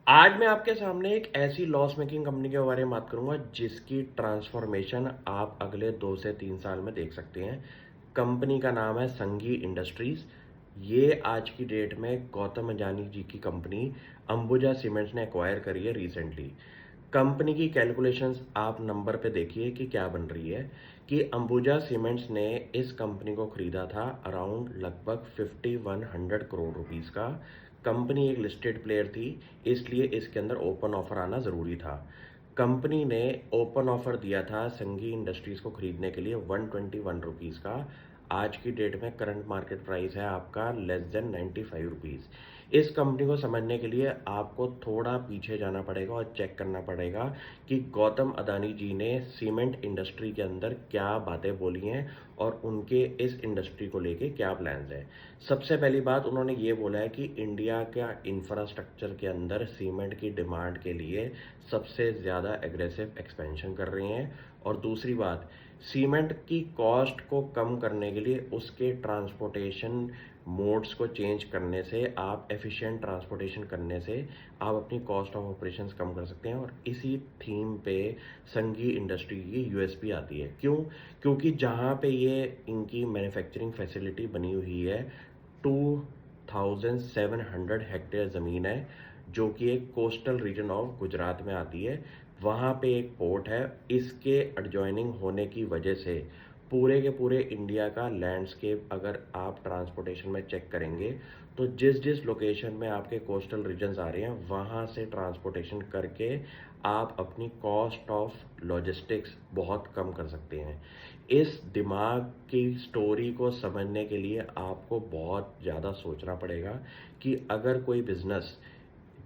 आज मैं आपके सामने एक ऐसी लॉस मेकिंग कंपनी के बारे में बात करूंगा जिसकी ट्रांसफॉर्मेशन आप अगले 2 से 3 साल में देख सकते हैं। कंपनी का नाम है संघी इंडस्ट्रीज। ये आज की डेट में गौतम अडानी जी की कंपनी अंबुजा सीमेंट्स ने एक्वायर करी है रिसेंटली। कंपनी की कैलकुलेशंस आप नंबर पे देखिए कि क्या बन रही है कि अंबुजा सीमेंट्स ने इस कंपनी को खरीदा था अराउंड लगभग 5100 करोड़ रुपीस का। कंपनी एक लिस्टेड प्लेयर थी, इसलिए इसके अंदर ओपन ऑफर आना ज़रूरी था। कंपनी ने ओपन ऑफर दिया था संघी इंडस्ट्रीज़ को खरीदने के लिए 121 रुपीज़ का। आज की डेट में करंट मार्केट प्राइस है आपका लेस देन 95 रुपीज़। इस कंपनी को समझने के लिए आपको थोड़ा पीछे जाना पड़ेगा और चेक करना पड़ेगा कि गौतम अडानी जी ने सीमेंट इंडस्ट्री के अंदर क्या बातें बोली हैं और उनके इस इंडस्ट्री को लेके क्या प्लान्स हैं। सबसे पहली बात उन्होंने ये बोला है कि इंडिया का इंफ्रास्ट्रक्चर के अंदर सीमेंट की डिमांड के लिए सबसे ज़्यादा एग्रेसिव एक्सपेंशन कर रहे हैं। और दूसरी बात, सीमेंट की कॉस्ट को कम करने के लिए उसके ट्रांसपोर्टेशन मोड्स को चेंज करने से, आप एफिशिएंट ट्रांसपोर्टेशन करने से आप अपनी कॉस्ट ऑफ ऑपरेशंस कम कर सकते हैं। और इसी थीम पे संघी इंडस्ट्री की यूएसपी आती है। क्यों? क्योंकि जहाँ पे ये इनकी मैन्युफैक्चरिंग फैसिलिटी बनी हुई है 2700 हेक्टेयर ज़मीन है, जो कि एक कोस्टल रीजन ऑफ गुजरात में आती है। वहाँ पे एक पोर्ट है। इसके एडजॉइनिंग होने की वजह से पूरे के पूरे इंडिया का लैंडस्केप अगर आप ट्रांसपोर्टेशन में चेक करेंगे तो जिस जिस लोकेशन में आपके कोस्टल रीजन्स आ रहे हैं वहाँ से ट्रांसपोर्टेशन करके आप अपनी कॉस्ट ऑफ लॉजिस्टिक्स बहुत कम कर सकते हैं। इस दिमाग की स्टोरी को समझने के लिए आपको बहुत ज़्यादा सोचना पड़ेगा कि अगर कोई बिजनेस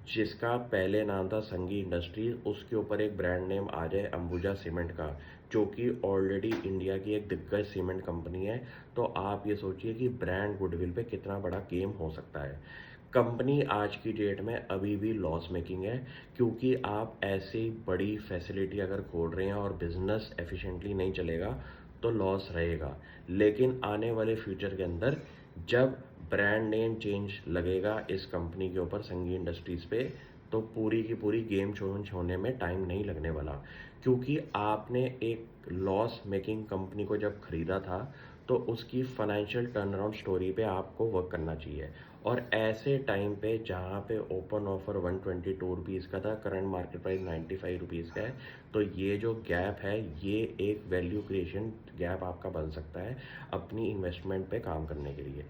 जिसका पहले नाम था संघी इंडस्ट्रीज, उसके ऊपर एक ब्रांड नेम आ जाए अंबुजा सीमेंट का, जो कि ऑलरेडी इंडिया की एक दिग्गज सीमेंट कंपनी है, तो आप ये सोचिए कि ब्रांड गुडविल पे कितना बड़ा गेम हो सकता है। कंपनी आज की डेट में अभी भी लॉस मेकिंग है, क्योंकि आप ऐसी बड़ी फैसिलिटी अगर खोल रहे हैं और बिजनेस एफिशिएंटली नहीं चलेगा तो लॉस रहेगा। लेकिन आने वाले फ्यूचर के अंदर जब ब्रांड नेम चेंज लगेगा इस कंपनी के ऊपर संघी इंडस्ट्रीज पे, तो पूरी की पूरी गेम चेंज होने में टाइम नहीं लगने वाला। क्योंकि आपने एक लॉस मेकिंग कंपनी को जब खरीदा था तो उसकी फाइनेंशियल टर्न अराउंड स्टोरी पे आपको वर्क करना चाहिए। और ऐसे टाइम पे जहाँ पे ओपन ऑफर 122 का था, करंट मार्केट प्राइस 95 रुपीज़ का है, तो ये जो गैप है ये एक वैल्यू क्रिएशन गैप आपका बन सकता है अपनी इन्वेस्टमेंट पे काम करने के लिए।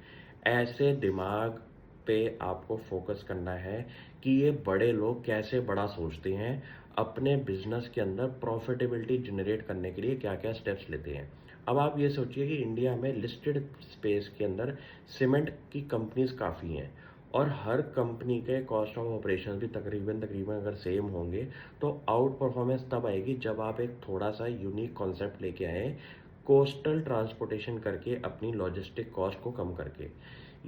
ऐसे दिमाग पे आपको फोकस करना है कि ये बड़े लोग कैसे बड़ा सोचते हैं, अपने बिजनेस के अंदर प्रॉफिटेबिलिटी जनरेट करने के लिए क्या क्या स्टेप्स लेते हैं। अब आप ये सोचिए कि इंडिया में लिस्टेड स्पेस के अंदर सीमेंट की कंपनीज काफ़ी हैं और हर कंपनी के कॉस्ट ऑफ ऑपरेशन भी तकरीबन तकरीबन अगर सेम होंगे तो आउट परफॉर्मेंस तब आएगी जब आप एक थोड़ा सा यूनिक कॉन्सेप्ट लेके आए, कोस्टल ट्रांसपोर्टेशन करके अपनी लॉजिस्टिक कॉस्ट को कम करके।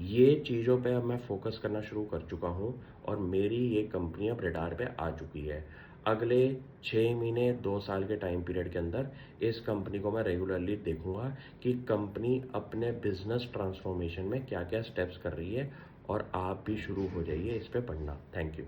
ये चीज़ों पे अब मैं फोकस करना शुरू कर चुका हूँ और मेरी ये कंपनी अब रडार पे आ चुकी है। अगले 6 महीने 2 साल के टाइम पीरियड के अंदर इस कंपनी को मैं रेगुलरली देखूंगा कि कंपनी अपने बिजनेस ट्रांसफॉर्मेशन में क्या क्या स्टेप्स कर रही है। और आप भी शुरू हो जाइए इस पे पढ़ना। Thank you.